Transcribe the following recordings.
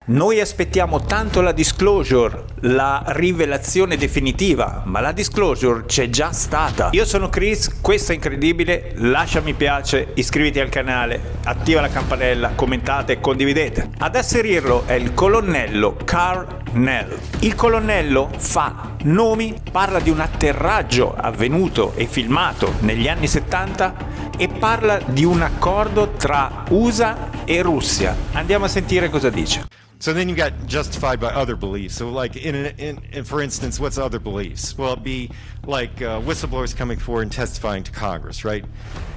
Noi aspettiamo tanto la disclosure, la rivelazione definitiva, ma la disclosure c'è già stata. Io sono Chris, questo è incredibile, lascia mi piace, iscriviti al canale, attiva la campanella, commentate e condividete. Ad asserirlo è il colonnello Karl Nell. Il colonnello fa nomi, parla di un atterraggio avvenuto e filmato negli anni 70 e parla di un accordo tra USA e Russia. Andiamo a sentire cosa dice. So then you got justified by other beliefs. So like in for instance, what's other beliefs? Well, it'd be like whistleblowers coming forward and testifying to Congress, right?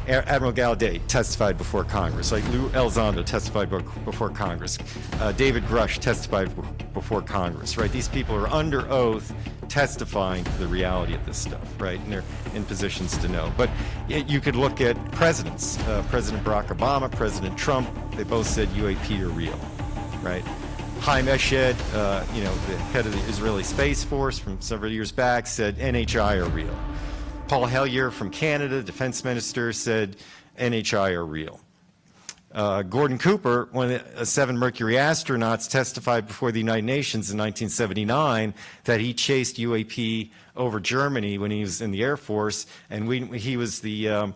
Admiral Gallaudet testified before Congress. Like Lou Elizondo testified before Congress. David Grush testified before Congress, right? These people are under oath testifying to the reality of this stuff, right? And they're in positions to know. But you could look at presidents. President Barack Obama, President Trump, they both said UAP are real, right? Haim Eshed, the head of the Israeli Space Force from several years back, said NHI are real. Paul Hellyer from Canada, defense minister, said NHI are real. Gordon Cooper, one of the 7 Mercury astronauts, testified before the United Nations in 1979 that he chased UAP over Germany when he was in the Air Force, and he was the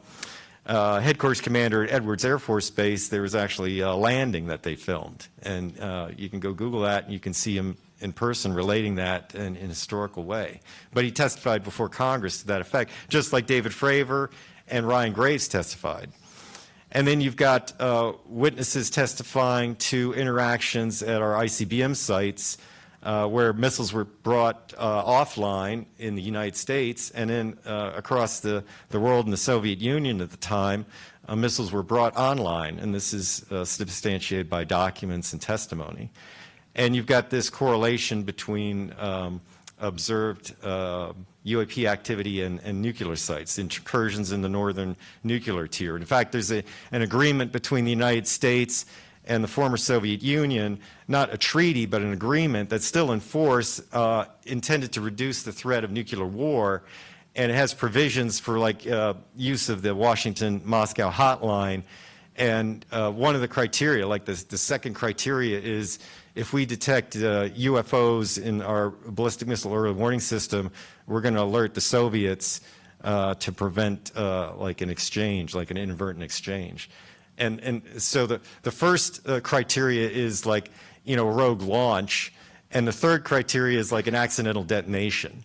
headquarters commander at Edwards Air Force Base. There was actually a landing that they filmed, and you can go Google that and you can see him in person relating that in a historical way. But he testified before Congress to that effect, just like David Fravor and Ryan Graves testified. And then you've got witnesses testifying to interactions at our ICBM sites where missiles were brought offline in the United States, and then across the world in the Soviet Union at the time, missiles were brought online, and this is substantiated by documents and testimony. And you've got this correlation between observed UAP activity and nuclear sites, incursions in the northern nuclear tier. In fact, there's an agreement between the United States and the former Soviet Union, not a treaty, but an agreement that's still in force, intended to reduce the threat of nuclear war, and it has provisions for use of the Washington-Moscow hotline. And one of the criteria, like the second criteria, is if we detect UFOs in our ballistic missile early warning system, we're going to alert the Soviets to prevent like an exchange, like an inadvertent exchange. And so the first criteria is like, a rogue launch, and the third criteria is like an accidental detonation.